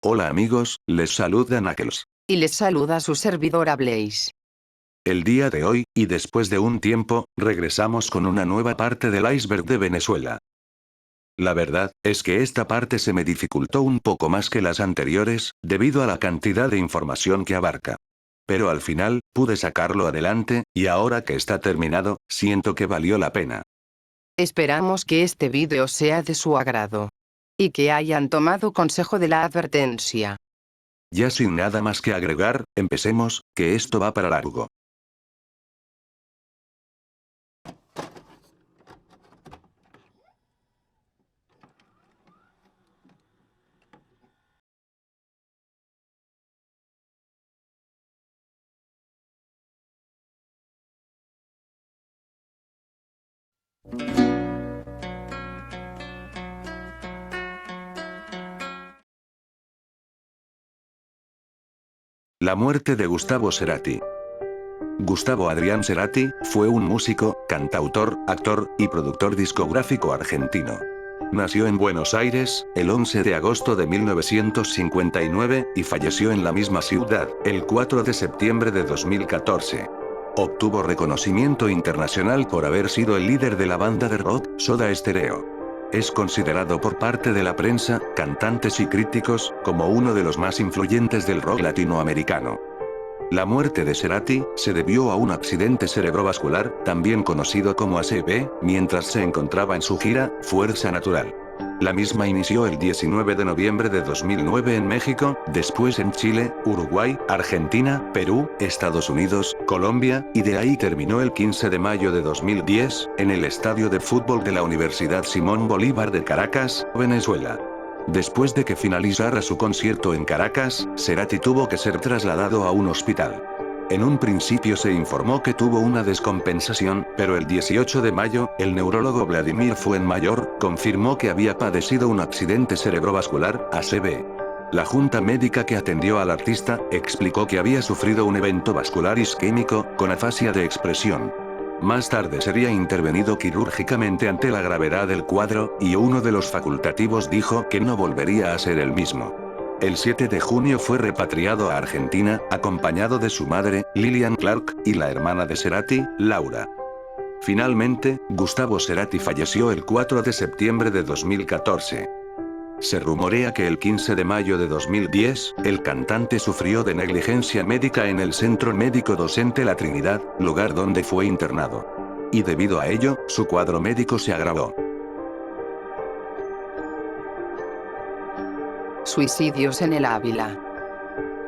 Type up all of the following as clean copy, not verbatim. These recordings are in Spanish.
Hola amigos, les saluda Knuckles. Y les saluda su servidora Blaze. El día de hoy, y después de un tiempo, regresamos con una nueva parte del iceberg de Venezuela. La verdad, es que esta parte se me dificultó un poco más que las anteriores, debido a la cantidad de información que abarca. Pero al final, pude sacarlo adelante, y ahora que está terminado, siento que valió la pena. Esperamos que este vídeo sea de su agrado. Y que hayan tomado consejo de la advertencia. Ya sin nada más que agregar, empecemos, que esto va para largo. La muerte de Gustavo Cerati. Gustavo Adrián Cerati, fue un músico, cantautor, actor, y productor discográfico argentino. Nació en Buenos Aires, el 11 de agosto de 1959, y falleció en la misma ciudad, el 4 de septiembre de 2014. Obtuvo reconocimiento internacional por haber sido el líder de la banda de rock, Soda Stereo. Es considerado por parte de la prensa, cantantes y críticos, como uno de los más influyentes del rock latinoamericano. La muerte de Cerati se debió a un accidente cerebrovascular, también conocido como ACV, mientras se encontraba en su gira, Fuerza Natural. La misma inició el 19 de noviembre de 2009 en México, después en Chile, Uruguay, Argentina, Perú, Estados Unidos, Colombia, y de ahí terminó el 15 de mayo de 2010, en el estadio de fútbol de la Universidad Simón Bolívar de Caracas, Venezuela. Después de que finalizara su concierto en Caracas, Cerati tuvo que ser trasladado a un hospital. En un principio se informó que tuvo una descompensación, pero el 18 de mayo, el neurólogo Vladimir Fuenmayor confirmó que había padecido un accidente cerebrovascular, ACV. La junta médica que atendió al artista, explicó que había sufrido un evento vascular isquémico, con afasia de expresión. Más tarde sería intervenido quirúrgicamente ante la gravedad del cuadro, y uno de los facultativos dijo que no volvería a ser el mismo. El 7 de junio fue repatriado a Argentina, acompañado de su madre, Lilian Clark, y la hermana de Cerati, Laura. Finalmente, Gustavo Cerati falleció el 4 de septiembre de 2014. Se rumorea que el 15 de mayo de 2010, el cantante sufrió de negligencia médica en el Centro Médico Docente La Trinidad, lugar donde fue internado. Y debido a ello, su cuadro médico se agravó. Suicidios en el Ávila.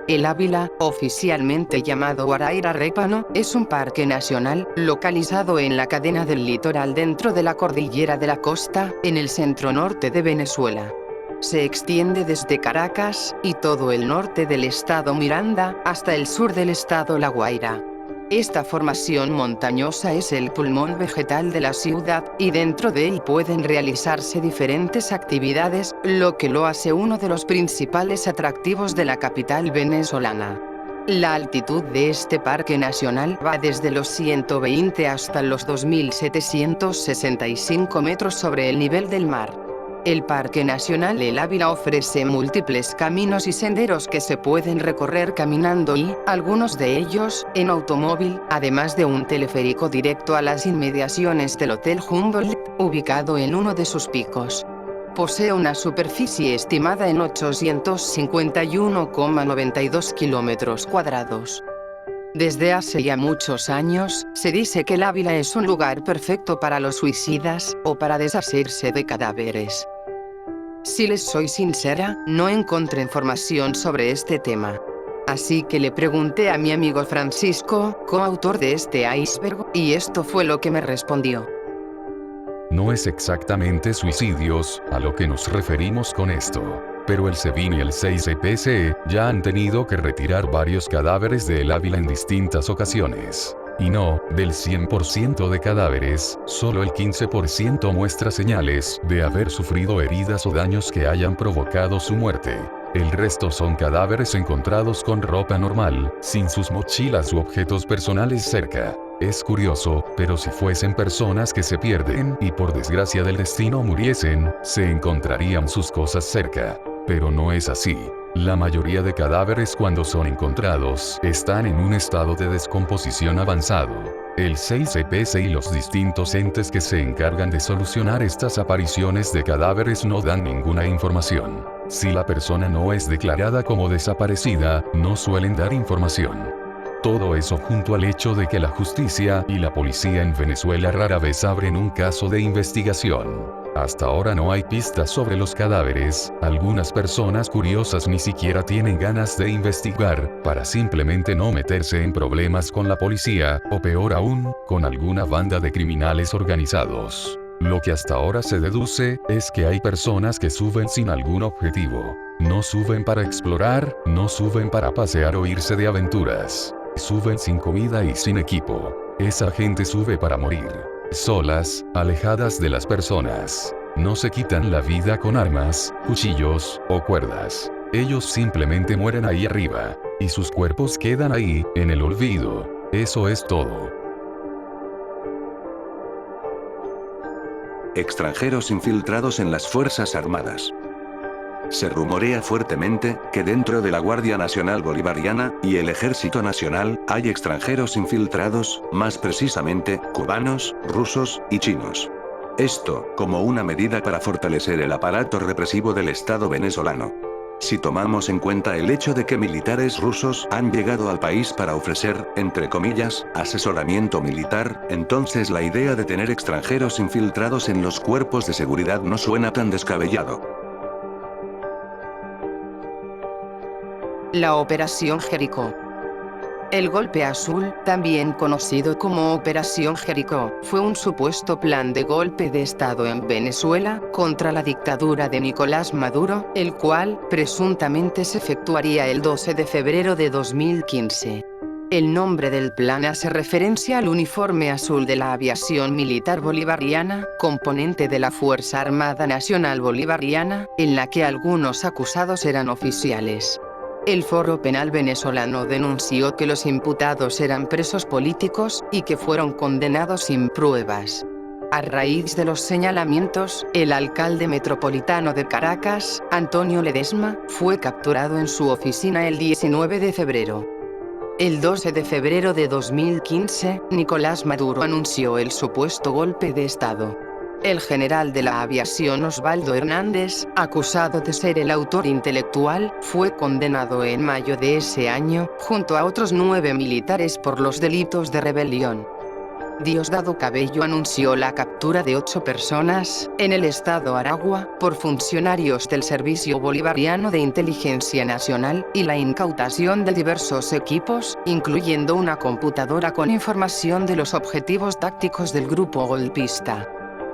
El Ávila, oficialmente llamado Guaraíra Répano, es un parque nacional, localizado en la cadena del litoral dentro de la cordillera de la costa, en el centro norte de Venezuela. Se extiende desde Caracas, y todo el norte del estado Miranda, hasta el sur del estado La Guaira. Esta formación montañosa es el pulmón vegetal de la ciudad, y dentro de él pueden realizarse diferentes actividades, lo que lo hace uno de los principales atractivos de la capital venezolana. La altitud de este parque nacional va desde los 120 hasta los 2.765 metros sobre el nivel del mar. El Parque Nacional El Ávila ofrece múltiples caminos y senderos que se pueden recorrer caminando y, algunos de ellos, en automóvil, además de un teleférico directo a las inmediaciones del Hotel Humboldt, ubicado en uno de sus picos. Posee una superficie estimada en 851,92 kilómetros cuadrados. Desde hace ya muchos años, se dice que el Ávila es un lugar perfecto para los suicidas, o para deshacerse de cadáveres. Si les soy sincera, no encontré información sobre este tema. Así que le pregunté a mi amigo Francisco, coautor de este iceberg, y esto fue lo que me respondió. No es exactamente suicidios, a lo que nos referimos con esto. Pero el SEBIN y el 6EPC ya han tenido que retirar varios cadáveres de El Ávila en distintas ocasiones. Y no, del 100% de cadáveres, solo el 15% muestra señales de haber sufrido heridas o daños que hayan provocado su muerte. El resto son cadáveres encontrados con ropa normal, sin sus mochilas u objetos personales cerca. Es curioso, pero si fuesen personas que se pierden y por desgracia del destino muriesen, se encontrarían sus cosas cerca. Pero no es así. La mayoría de cadáveres cuando son encontrados están en un estado de descomposición avanzado. El 6EPS y los distintos entes que se encargan de solucionar estas apariciones de cadáveres no dan ninguna información. Si la persona no es declarada como desaparecida, no suelen dar información. Todo eso junto al hecho de que la justicia y la policía en Venezuela rara vez abren un caso de investigación. Hasta ahora no hay pistas sobre los cadáveres, algunas personas curiosas ni siquiera tienen ganas de investigar, para simplemente no meterse en problemas con la policía, o peor aún, con alguna banda de criminales organizados. Lo que hasta ahora se deduce, es que hay personas que suben sin algún objetivo. No suben para explorar, no suben para pasear o irse de aventuras. Suben sin comida y sin equipo. Esa gente sube para morir. Solas, alejadas de las personas. No se quitan la vida con armas, cuchillos, o cuerdas. Ellos simplemente mueren ahí arriba. Y sus cuerpos quedan ahí, en el olvido. Eso es todo. Extranjeros infiltrados en las Fuerzas Armadas. Se rumorea fuertemente que dentro de la Guardia Nacional Bolivariana y el Ejército Nacional hay extranjeros infiltrados, más precisamente, cubanos, rusos y chinos. Esto, como una medida para fortalecer el aparato represivo del Estado venezolano. Si tomamos en cuenta el hecho de que militares rusos han llegado al país para ofrecer, entre comillas, asesoramiento militar, entonces la idea de tener extranjeros infiltrados en los cuerpos de seguridad no suena tan descabellado. La Operación Jericó. El golpe azul, también conocido como Operación Jericó, fue un supuesto plan de golpe de Estado en Venezuela, contra la dictadura de Nicolás Maduro, el cual, presuntamente se efectuaría el 12 de febrero de 2015. El nombre del plan hace referencia al uniforme azul de la aviación militar bolivariana, componente de la Fuerza Armada Nacional Bolivariana, en la que algunos acusados eran oficiales. El Foro Penal venezolano denunció que los imputados eran presos políticos, y que fueron condenados sin pruebas. A raíz de los señalamientos, el alcalde metropolitano de Caracas, Antonio Ledesma, fue capturado en su oficina el 19 de febrero. El 12 de febrero de 2015, Nicolás Maduro anunció el supuesto golpe de Estado. El general de la aviación Osvaldo Hernández, acusado de ser el autor intelectual, fue condenado en mayo de ese año, junto a otros 9 militares por los delitos de rebelión. Diosdado Cabello anunció la captura de 8 personas, en el estado Aragua, por funcionarios del Servicio Bolivariano de Inteligencia Nacional, y la incautación de diversos equipos, incluyendo una computadora con información de los objetivos tácticos del grupo golpista.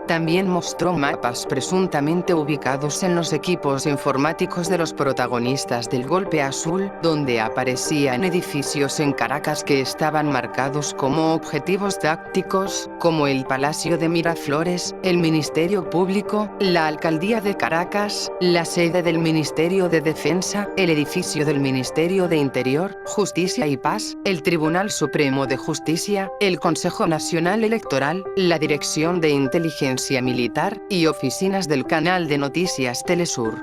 También mostró mapas presuntamente ubicados en los equipos informáticos de los protagonistas del golpe azul, donde aparecían edificios en Caracas que estaban marcados como objetivos tácticos, como el Palacio de Miraflores, el Ministerio Público, la Alcaldía de Caracas, la sede del Ministerio de Defensa, el edificio del Ministerio de Interior, Justicia y Paz, el Tribunal Supremo de Justicia, el Consejo Nacional Electoral, la Dirección de Inteligencia Militar, y oficinas del canal de noticias Telesur.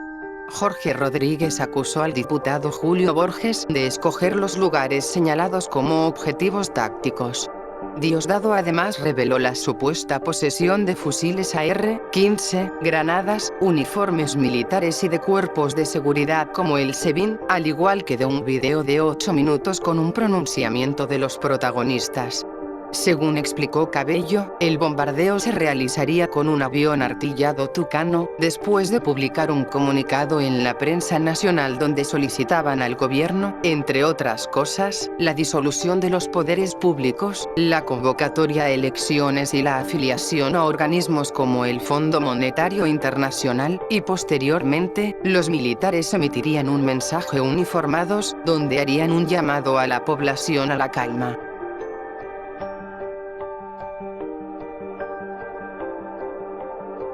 Jorge Rodríguez acusó al diputado Julio Borges de escoger los lugares señalados como objetivos tácticos. Diosdado además reveló la supuesta posesión de fusiles AR-15, granadas, uniformes militares y de cuerpos de seguridad como el SEBIN, al igual que de un video de 8 minutos con un pronunciamiento de los protagonistas. Según explicó Cabello, el bombardeo se realizaría con un avión artillado Tucano, después de publicar un comunicado en la prensa nacional donde solicitaban al gobierno, entre otras cosas, la disolución de los poderes públicos, la convocatoria a elecciones y la afiliación a organismos como el Fondo Monetario Internacional, y posteriormente, los militares emitirían un mensaje uniformados, donde harían un llamado a la población a la calma.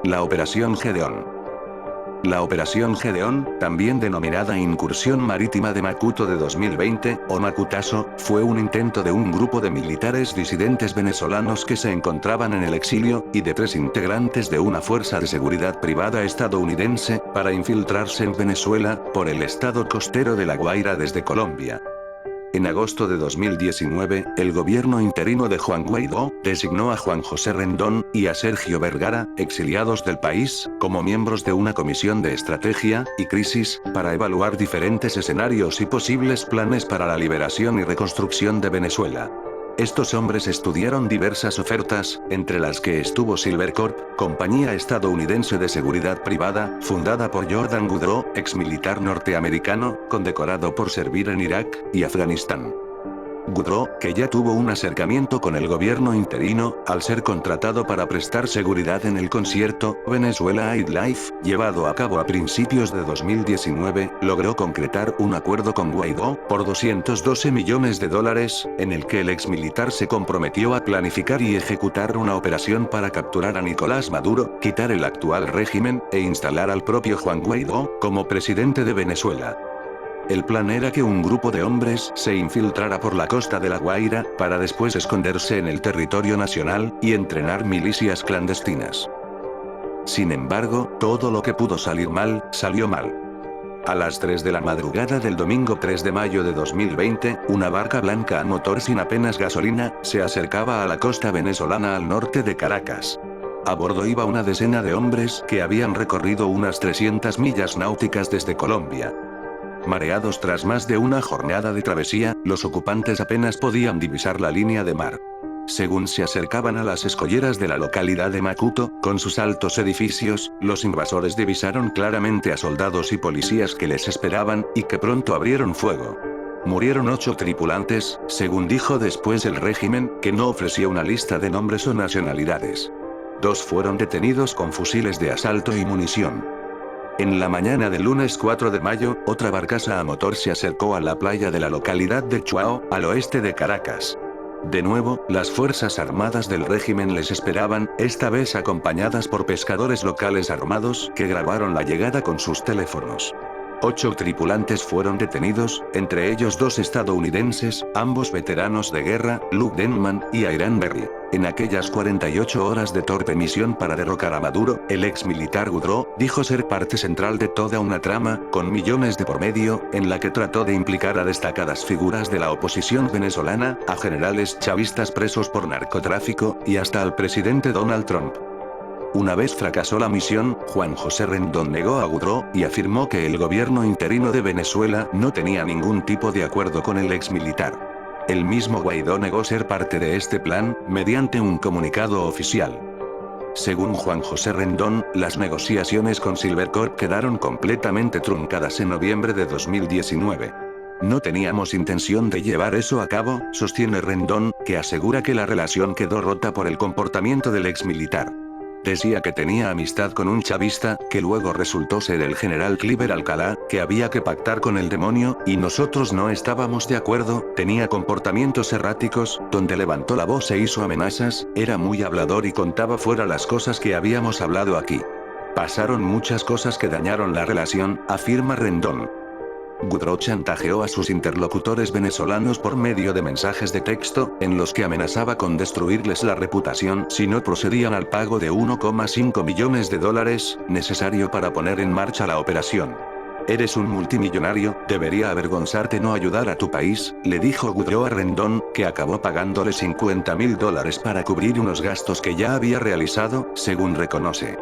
La Operación Gedeón. La Operación Gedeón, también denominada Incursión Marítima de Macuto de 2020, o Macutazo, fue un intento de un grupo de militares disidentes venezolanos que se encontraban en el exilio, y de 3 integrantes de una fuerza de seguridad privada estadounidense, para infiltrarse en Venezuela, por el estado costero de La Guaira desde Colombia. En agosto de 2019, el gobierno interino de Juan Guaidó, designó a Juan José Rendón, y a Sergio Vergara, exiliados del país, como miembros de una comisión de estrategia y crisis, para evaluar diferentes escenarios y posibles planes para la liberación y reconstrucción de Venezuela. Estos hombres estudiaron diversas ofertas, entre las que estuvo Silvercorp, compañía estadounidense de seguridad privada, fundada por Jordan Goodrow, exmilitar norteamericano, condecorado por servir en Irak y Afganistán. Goodrow, que ya tuvo un acercamiento con el gobierno interino, al ser contratado para prestar seguridad en el concierto Venezuela Live, llevado a cabo a principios de 2019, logró concretar un acuerdo con Guaidó, por $212 millones, en el que el exmilitar se comprometió a planificar y ejecutar una operación para capturar a Nicolás Maduro, quitar el actual régimen, e instalar al propio Juan Guaidó, como presidente de Venezuela. El plan era que un grupo de hombres se infiltrara por la costa de La Guaira, para después esconderse en el territorio nacional, y entrenar milicias clandestinas. Sin embargo, todo lo que pudo salir mal, salió mal. A las 3 de la madrugada del domingo 3 de mayo de 2020, una barca blanca a motor sin apenas gasolina, se acercaba a la costa venezolana al norte de Caracas. A bordo iba una decena de hombres que habían recorrido unas 300 millas náuticas desde Colombia. Mareados tras más de una jornada de travesía, los ocupantes apenas podían divisar la línea de mar. Según se acercaban a las escolleras de la localidad de Macuto, con sus altos edificios, los invasores divisaron claramente a soldados y policías que les esperaban, y que pronto abrieron fuego. Murieron 8 tripulantes, según dijo después el régimen, que no ofreció una lista de nombres o nacionalidades. 2 fueron detenidos con fusiles de asalto y munición. En la mañana del lunes 4 de mayo, otra barcaza a motor se acercó a la playa de la localidad de Chuao, al oeste de Caracas. De nuevo, las fuerzas armadas del régimen les esperaban, esta vez acompañadas por pescadores locales armados, que grabaron la llegada con sus teléfonos. 8 tripulantes fueron detenidos, entre ellos 2 estadounidenses, ambos veteranos de guerra, Luke Denman y Iran Berry. En aquellas 48 horas de torpe misión para derrocar a Maduro, el exmilitar Goodrow dijo ser parte central de toda una trama, con millones de por medio, en la que trató de implicar a destacadas figuras de la oposición venezolana, a generales chavistas presos por narcotráfico, y hasta al presidente Donald Trump. Una vez fracasó la misión, Juan José Rendón negó a Goodrow, y afirmó que el gobierno interino de Venezuela no tenía ningún tipo de acuerdo con el exmilitar. El mismo Guaidó negó ser parte de este plan, mediante un comunicado oficial. Según Juan José Rendón, las negociaciones con Silvercorp quedaron completamente truncadas en noviembre de 2019. No teníamos intención de llevar eso a cabo, sostiene Rendón, que asegura que la relación quedó rota por el comportamiento del exmilitar. Decía que tenía amistad con un chavista, que luego resultó ser el general Cliver Alcalá, que había que pactar con el demonio, y nosotros no estábamos de acuerdo, tenía comportamientos erráticos, donde levantó la voz e hizo amenazas, era muy hablador y contaba fuera las cosas que habíamos hablado aquí. Pasaron muchas cosas que dañaron la relación, afirma Rendón. Goodrow chantajeó a sus interlocutores venezolanos por medio de mensajes de texto, en los que amenazaba con destruirles la reputación si no procedían al pago de $1,5 millones, necesario para poner en marcha la operación. Eres un multimillonario, debería avergonzarte no ayudar a tu país, le dijo Goodrow a Rendón, que acabó pagándole $50.000 para cubrir unos gastos que ya había realizado, según reconoce.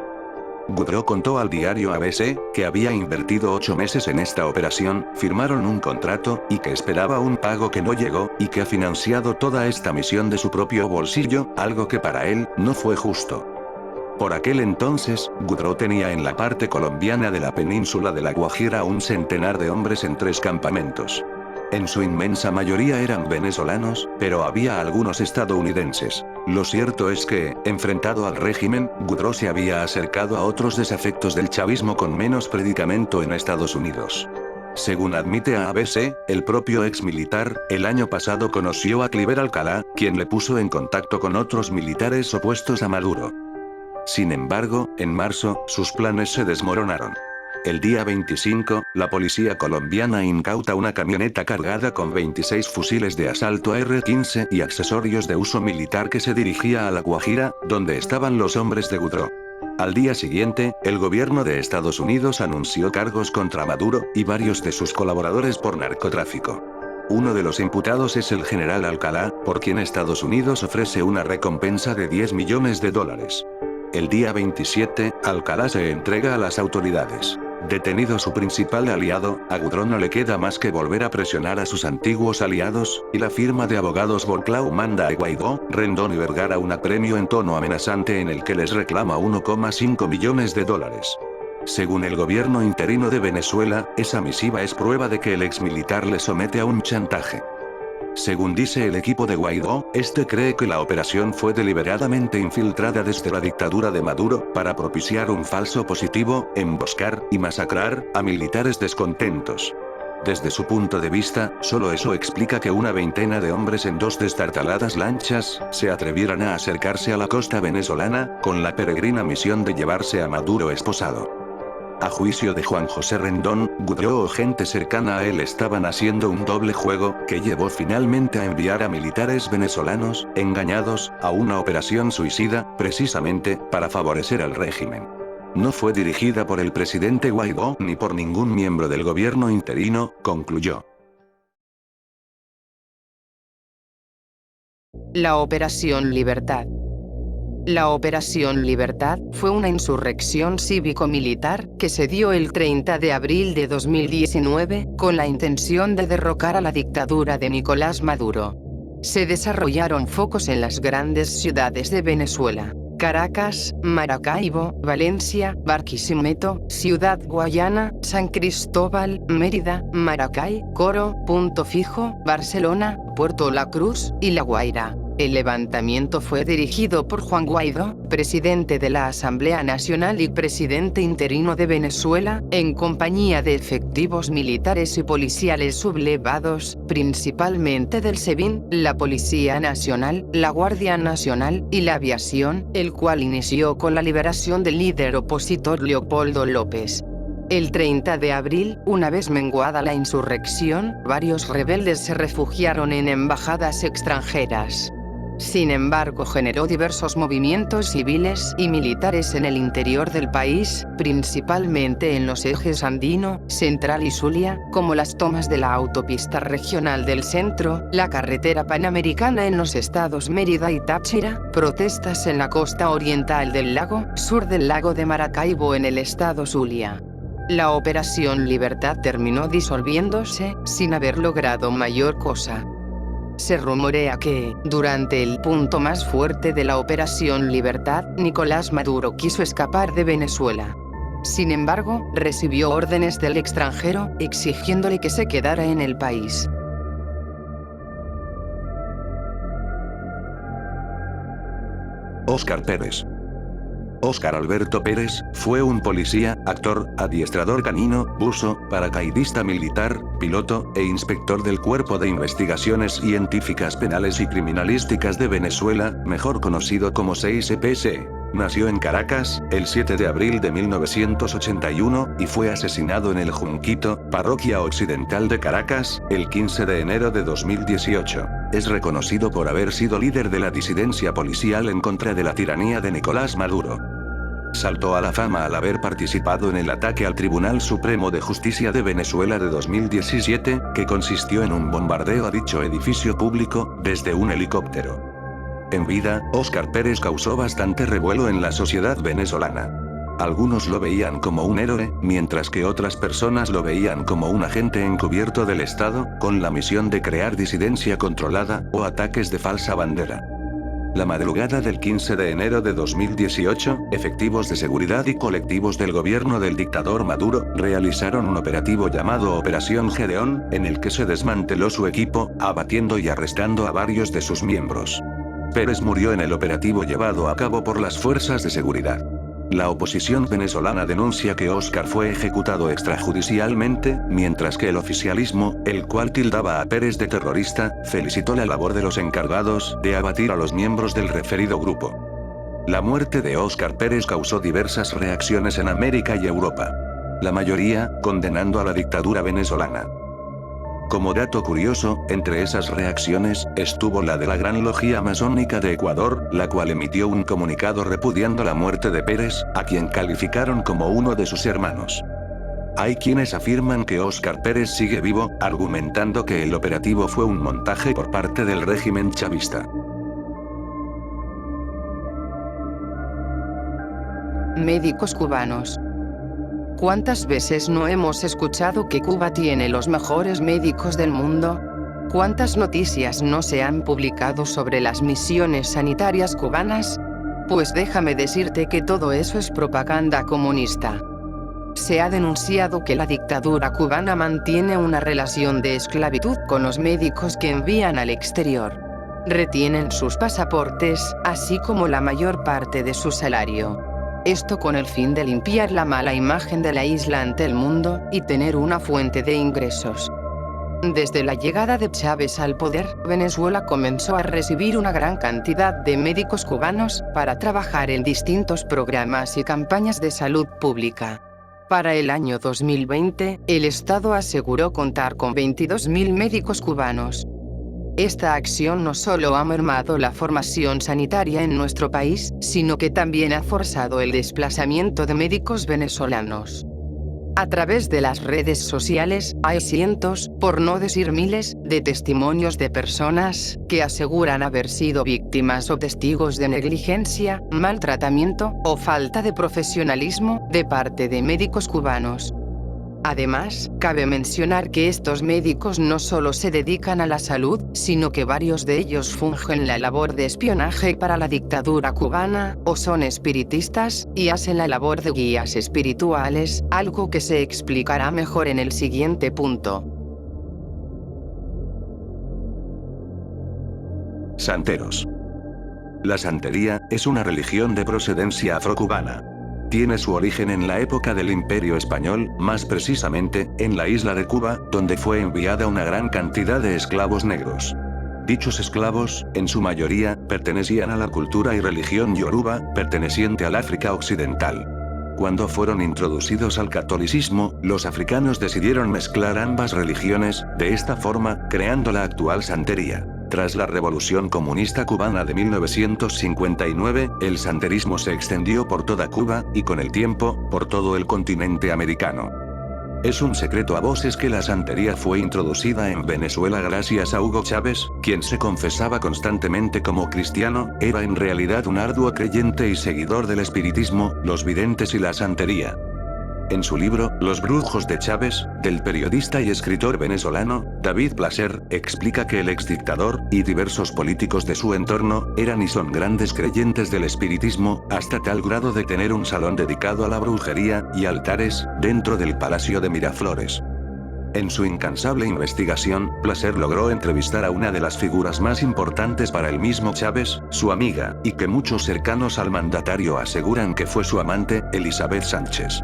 Goodrow contó al diario ABC, que había invertido 8 meses en esta operación, firmaron un contrato, y que esperaba un pago que no llegó, y que ha financiado toda esta misión de su propio bolsillo, algo que para él, no fue justo. Por aquel entonces, Goodrow tenía en la parte colombiana de la península de La Guajira un centenar de hombres en 3 campamentos. En su inmensa mayoría eran venezolanos, pero había algunos estadounidenses. Lo cierto es que, enfrentado al régimen, Goodrow se había acercado a otros desafectos del chavismo con menos predicamento en Estados Unidos. Según admite a ABC, el propio exmilitar, el año pasado conoció a Cliver Alcalá, quien le puso en contacto con otros militares opuestos a Maduro. Sin embargo, en marzo, sus planes se desmoronaron. El día 25, la policía colombiana incauta una camioneta cargada con 26 fusiles de asalto AR-15 y accesorios de uso militar que se dirigía a La Guajira, donde estaban los hombres de Gudró. Al día siguiente, el gobierno de Estados Unidos anunció cargos contra Maduro y varios de sus colaboradores por narcotráfico. Uno de los imputados es el general Alcalá, por quien Estados Unidos ofrece una recompensa de $10 millones. El día 27, Alcalá se entrega a las autoridades. Detenido su principal aliado, a Gudró no le queda más que volver a presionar a sus antiguos aliados, y la firma de abogados Volclau manda a Guaidó, Rendón y Vergara un apremio en tono amenazante en el que les reclama $1,5 millones. Según el gobierno interino de Venezuela, esa misiva es prueba de que el exmilitar le somete a un chantaje. Según dice el equipo de Guaidó, este cree que la operación fue deliberadamente infiltrada desde la dictadura de Maduro, para propiciar un falso positivo, emboscar y masacrar a militares descontentos. Desde su punto de vista, solo eso explica que una veintena de hombres en 2 destartaladas lanchas, se atrevieran a acercarse a la costa venezolana, con la peregrina misión de llevarse a Maduro esposado. A juicio de Juan José Rendón, Gudró o gente cercana a él estaban haciendo un doble juego, que llevó finalmente a enviar a militares venezolanos, engañados, a una operación suicida, precisamente, para favorecer al régimen. No fue dirigida por el presidente Guaidó ni por ningún miembro del gobierno interino, concluyó. La Operación Libertad. La Operación Libertad fue una insurrección cívico-militar que se dio el 30 de abril de 2019, con la intención de derrocar a la dictadura de Nicolás Maduro. Se desarrollaron focos en las grandes ciudades de Venezuela: Caracas, Maracaibo, Valencia, Barquisimeto, Ciudad Guayana, San Cristóbal, Mérida, Maracay, Coro, Punto Fijo, Barcelona, Puerto La Cruz y La Guaira. El levantamiento fue dirigido por Juan Guaidó, presidente de la Asamblea Nacional y presidente interino de Venezuela, en compañía de efectivos militares y policiales sublevados, principalmente del SEBIN, la Policía Nacional, la Guardia Nacional y la Aviación, el cual inició con la liberación del líder opositor Leopoldo López. El 30 de abril, una vez menguada la insurrección, varios rebeldes se refugiaron en embajadas extranjeras. Sin embargo, generó diversos movimientos civiles y militares en el interior del país, principalmente en los ejes andino, central y Zulia, como las tomas de la autopista regional del centro, la carretera panamericana en los estados Mérida y Táchira, protestas en la costa oriental del lago, sur del lago de Maracaibo en el estado Zulia. La Operación Libertad terminó disolviéndose, sin haber logrado mayor cosa. Se rumorea que, durante el punto más fuerte de la Operación Libertad, Nicolás Maduro quiso escapar de Venezuela. Sin embargo, recibió órdenes del extranjero, exigiéndole que se quedara en el país. Óscar Pérez. Óscar Alberto Pérez, fue un policía, actor, adiestrador canino, buzo, paracaidista militar, piloto, e inspector del Cuerpo de Investigaciones Científicas Penales y Criminalísticas de Venezuela, mejor conocido como 6EPC. Nació en Caracas, el 7 de abril de 1981, y fue asesinado en El Junquito, parroquia occidental de Caracas, el 15 de enero de 2018. Es reconocido por haber sido líder de la disidencia policial en contra de la tiranía de Nicolás Maduro. Saltó a la fama al haber participado en el ataque al Tribunal Supremo de Justicia de Venezuela de 2017, que consistió en un bombardeo a dicho edificio público, desde un helicóptero. En vida, Óscar Pérez causó bastante revuelo en la sociedad venezolana. Algunos lo veían como un héroe, mientras que otras personas lo veían como un agente encubierto del Estado, con la misión de crear disidencia controlada, o ataques de falsa bandera. La madrugada del 15 de enero de 2018, efectivos de seguridad y colectivos del gobierno del dictador Maduro, realizaron un operativo llamado Operación Gedeón, en el que se desmanteló su equipo, abatiendo y arrestando a varios de sus miembros. Pérez murió en el operativo llevado a cabo por las fuerzas de seguridad. La oposición venezolana denuncia que Óscar fue ejecutado extrajudicialmente, mientras que el oficialismo, el cual tildaba a Pérez de terrorista, felicitó la labor de los encargados de abatir a los miembros del referido grupo. La muerte de Óscar Pérez causó diversas reacciones en América y Europa. La mayoría, condenando a la dictadura venezolana. Como dato curioso, entre esas reacciones, estuvo la de la Gran Logia Masónica de Ecuador, la cual emitió un comunicado repudiando la muerte de Pérez, a quien calificaron como uno de sus hermanos. Hay quienes afirman que Óscar Pérez sigue vivo, argumentando que el operativo fue un montaje por parte del régimen chavista. Médicos cubanos. ¿Cuántas veces no hemos escuchado que Cuba tiene los mejores médicos del mundo? ¿Cuántas noticias no se han publicado sobre las misiones sanitarias cubanas? Pues déjame decirte que todo eso es propaganda comunista. Se ha denunciado que la dictadura cubana mantiene una relación de esclavitud con los médicos que envían al exterior. Retienen sus pasaportes, así como la mayor parte de su salario. Esto con el fin de limpiar la mala imagen de la isla ante el mundo, y tener una fuente de ingresos. Desde la llegada de Chávez al poder, Venezuela comenzó a recibir una gran cantidad de médicos cubanos, para trabajar en distintos programas y campañas de salud pública. Para el año 2020, el Estado aseguró contar con 22.000 médicos cubanos. Esta acción no solo ha mermado la formación sanitaria en nuestro país, sino que también ha forzado el desplazamiento de médicos venezolanos. A través de las redes sociales, hay cientos, por no decir miles, de testimonios de personas que aseguran haber sido víctimas o testigos de negligencia, maltratamiento o falta de profesionalismo de parte de médicos cubanos. Además, cabe mencionar que estos médicos no solo se dedican a la salud, sino que varios de ellos fungen la labor de espionaje para la dictadura cubana, o son espiritistas, y hacen la labor de guías espirituales, algo que se explicará mejor en el siguiente punto. Santeros. La santería es una religión de procedencia afrocubana. Tiene su origen en la época del Imperio Español, más precisamente, en la isla de Cuba, donde fue enviada una gran cantidad de esclavos negros. Dichos esclavos, en su mayoría, pertenecían a la cultura y religión yoruba, perteneciente al África Occidental. Cuando fueron introducidos al catolicismo, los africanos decidieron mezclar ambas religiones, de esta forma, creando la actual santería. Tras la Revolución Comunista Cubana de 1959, el santerismo se extendió por toda Cuba, y con el tiempo, por todo el continente americano. Es un secreto a voces que la santería fue introducida en Venezuela gracias a Hugo Chávez, quien se confesaba constantemente como cristiano, era en realidad un arduo creyente y seguidor del espiritismo, los videntes y la santería. En su libro, Los brujos de Chávez, del periodista y escritor venezolano, David Placer, explica que el exdictador, y diversos políticos de su entorno, eran y son grandes creyentes del espiritismo, hasta tal grado de tener un salón dedicado a la brujería, y altares, dentro del Palacio de Miraflores. En su incansable investigación, Placer logró entrevistar a una de las figuras más importantes para el mismo Chávez, su amiga, y que muchos cercanos al mandatario aseguran que fue su amante, Elizabeth Sánchez.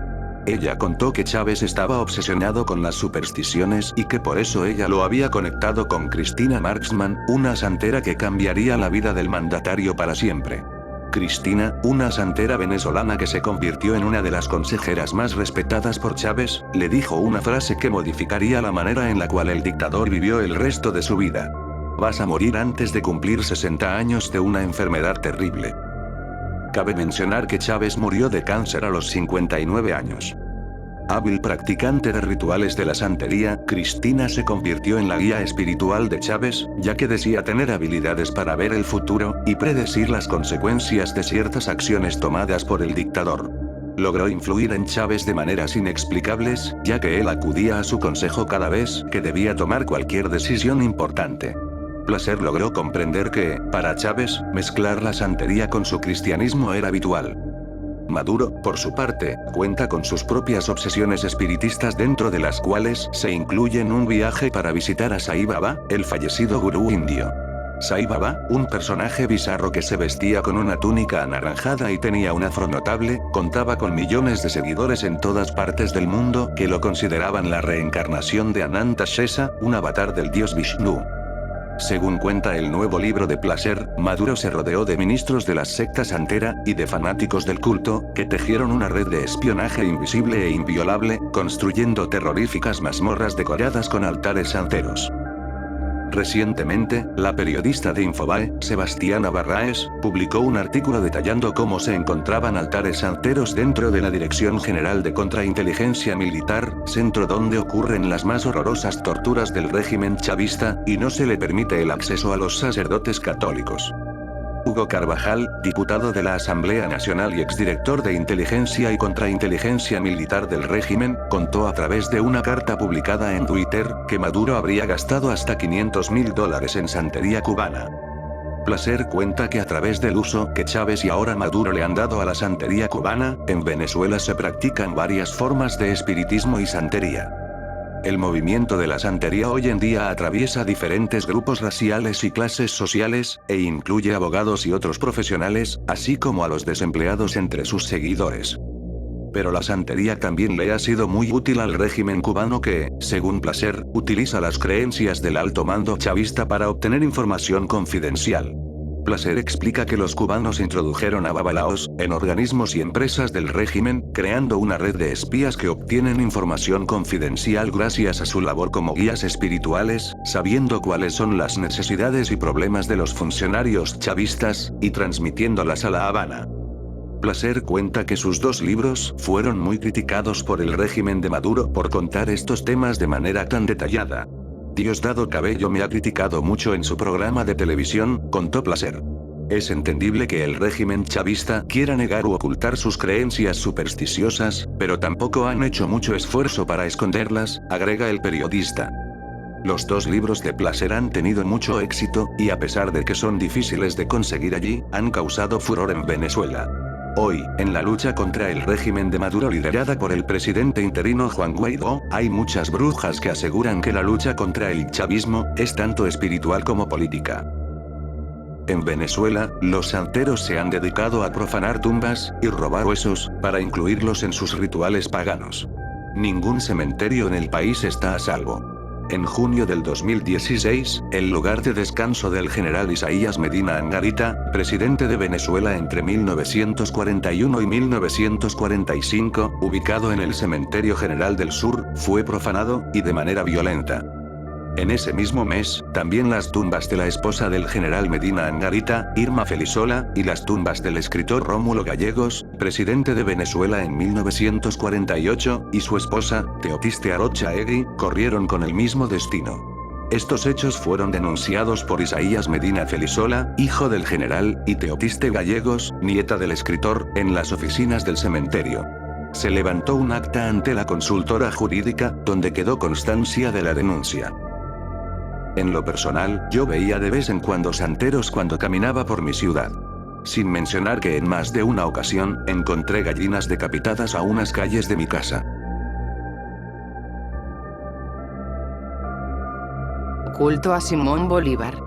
Ella contó que Chávez estaba obsesionado con las supersticiones y que por eso ella lo había conectado con Cristina Marxman, una santera que cambiaría la vida del mandatario para siempre. Cristina, una santera venezolana que se convirtió en una de las consejeras más respetadas por Chávez, le dijo una frase que modificaría la manera en la cual el dictador vivió el resto de su vida. Vas a morir antes de cumplir 60 años de una enfermedad terrible. Cabe mencionar que Chávez murió de cáncer a los 59 años. Hábil practicante de rituales de la santería, Cristina se convirtió en la guía espiritual de Chávez, ya que decía tener habilidades para ver el futuro, y predecir las consecuencias de ciertas acciones tomadas por el dictador. Logró influir en Chávez de maneras inexplicables, ya que él acudía a su consejo cada vez que debía tomar cualquier decisión importante. Placer logró comprender que, para Chávez, mezclar la santería con su cristianismo era habitual. Maduro, por su parte, cuenta con sus propias obsesiones espiritistas dentro de las cuales se incluyen un viaje para visitar a Sai Baba, el fallecido gurú indio. Sai Baba, un personaje bizarro que se vestía con una túnica anaranjada y tenía un afro notable, contaba con millones de seguidores en todas partes del mundo que lo consideraban la reencarnación de Ananta Shesa, un avatar del dios Vishnu. Según cuenta el nuevo libro de Placer, Maduro se rodeó de ministros de las sectas santera, y de fanáticos del culto, que tejieron una red de espionaje invisible e inviolable, construyendo terroríficas mazmorras decoradas con altares santeros. Recientemente, la periodista de Infobae, Sebastiana Barraes, publicó un artículo detallando cómo se encontraban altares santeros dentro de la Dirección General de Contrainteligencia Militar, centro donde ocurren las más horrorosas torturas del régimen chavista, y no se le permite el acceso a los sacerdotes católicos. Hugo Carvajal, diputado de la Asamblea Nacional y exdirector de Inteligencia y Contrainteligencia Militar del régimen, contó a través de una carta publicada en Twitter, que Maduro habría gastado hasta $500.000 en santería cubana. Placer cuenta que a través del uso que Chávez y ahora Maduro le han dado a la santería cubana, en Venezuela se practican varias formas de espiritismo y santería. El movimiento de la santería hoy en día atraviesa diferentes grupos raciales y clases sociales, e incluye abogados y otros profesionales, así como a los desempleados entre sus seguidores. Pero la santería también le ha sido muy útil al régimen cubano que, según Placer, utiliza las creencias del alto mando chavista para obtener información confidencial. Placer explica que los cubanos introdujeron a babalaos en organismos y empresas del régimen, creando una red de espías que obtienen información confidencial gracias a su labor como guías espirituales, sabiendo cuáles son las necesidades y problemas de los funcionarios chavistas, y transmitiéndolas a La Habana. Placer cuenta que sus 2 libros fueron muy criticados por el régimen de Maduro por contar estos temas de manera tan detallada. Diosdado Cabello me ha criticado mucho en su programa de televisión, contó Placer. Es entendible que el régimen chavista quiera negar u ocultar sus creencias supersticiosas, pero tampoco han hecho mucho esfuerzo para esconderlas, agrega el periodista. Los 2 libros de Placer han tenido mucho éxito, y a pesar de que son difíciles de conseguir allí, han causado furor en Venezuela. Hoy, en la lucha contra el régimen de Maduro liderada por el presidente interino Juan Guaidó, hay muchas brujas que aseguran que la lucha contra el chavismo es tanto espiritual como política. En Venezuela, los santeros se han dedicado a profanar tumbas y robar huesos, para incluirlos en sus rituales paganos. Ningún cementerio en el país está a salvo. En junio del 2016, el lugar de descanso del general Isaías Medina Angarita, presidente de Venezuela entre 1941 y 1945, ubicado en el Cementerio General del Sur, fue profanado, y de manera violenta. En ese mismo mes, también las tumbas de la esposa del general Medina Angarita, Irma Felisola, y las tumbas del escritor Rómulo Gallegos, presidente de Venezuela en 1948, y su esposa, Teotiste Arocha Egui, corrieron con el mismo destino. Estos hechos fueron denunciados por Isaías Medina Felisola, hijo del general, y Teotiste Gallegos, nieta del escritor, en las oficinas del cementerio. Se levantó un acta ante la consultora jurídica, donde quedó constancia de la denuncia. En lo personal, yo veía de vez en cuando santeros cuando caminaba por mi ciudad. Sin mencionar que en más de una ocasión, encontré gallinas decapitadas a unas calles de mi casa. Culto a Simón Bolívar.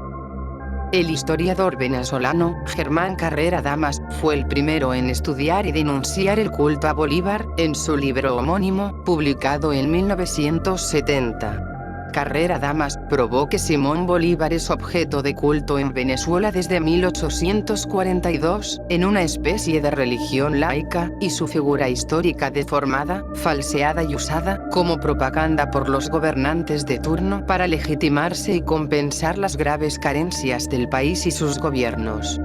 El historiador venezolano, Germán Carrera Damas, fue el primero en estudiar y denunciar el culto a Bolívar, en su libro homónimo, publicado en 1970. Carrera Damas probó que Simón Bolívar es objeto de culto en Venezuela desde 1842, en una especie de religión laica, y su figura histórica deformada, falseada y usada como propaganda por los gobernantes de turno para legitimarse y compensar las graves carencias del país y sus gobiernos.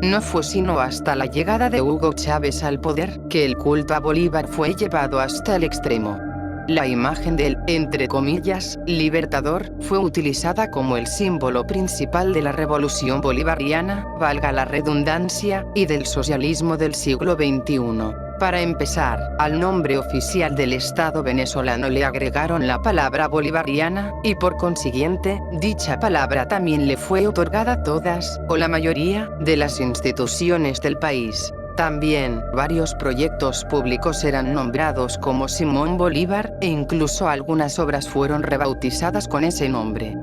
No fue sino hasta la llegada de Hugo Chávez al poder, que el culto a Bolívar fue llevado hasta el extremo. La imagen del, entre comillas, libertador, fue utilizada como el símbolo principal de la revolución bolivariana, valga la redundancia, y del socialismo del siglo XXI. Para empezar, al nombre oficial del Estado venezolano le agregaron la palabra bolivariana, y por consiguiente, dicha palabra también le fue otorgada a todas, o la mayoría, de las instituciones del país. También, varios proyectos públicos eran nombrados como Simón Bolívar, e incluso algunas obras fueron rebautizadas con ese nombre.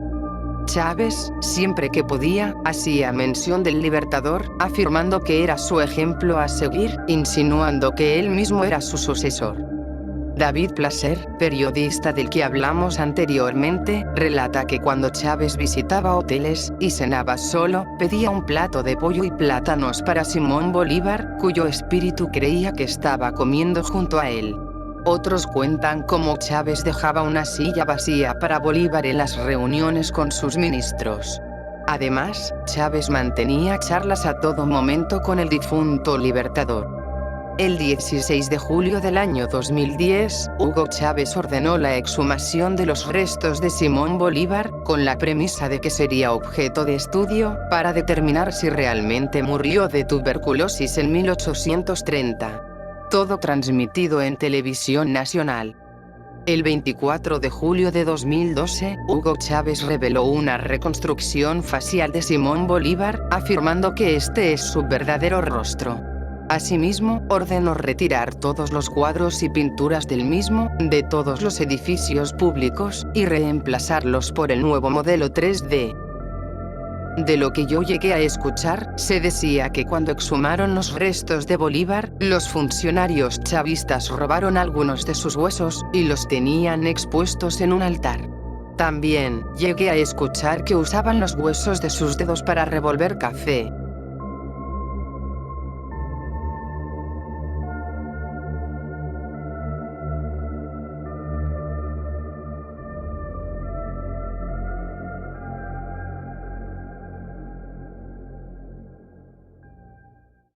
Chávez, siempre que podía, hacía mención del libertador, afirmando que era su ejemplo a seguir, insinuando que él mismo era su sucesor. David Placer, periodista del que hablamos anteriormente, relata que cuando Chávez visitaba hoteles y cenaba solo, pedía un plato de pollo y plátanos para Simón Bolívar, cuyo espíritu creía que estaba comiendo junto a él. Otros cuentan cómo Chávez dejaba una silla vacía para Bolívar en las reuniones con sus ministros. Además, Chávez mantenía charlas a todo momento con el difunto Libertador. El 16 de julio del año 2010, Hugo Chávez ordenó la exhumación de los restos de Simón Bolívar, con la premisa de que sería objeto de estudio, para determinar si realmente murió de tuberculosis en 1830. Todo transmitido en televisión nacional. El 24 de julio de 2012, Hugo Chávez reveló una reconstrucción facial de Simón Bolívar, afirmando que este es su verdadero rostro. Asimismo, ordenó retirar todos los cuadros y pinturas del mismo, de todos los edificios públicos, y reemplazarlos por el nuevo modelo 3D. De lo que yo llegué a escuchar, se decía que cuando exhumaron los restos de Bolívar, los funcionarios chavistas robaron algunos de sus huesos, y los tenían expuestos en un altar. También, llegué a escuchar que usaban los huesos de sus dedos para revolver café.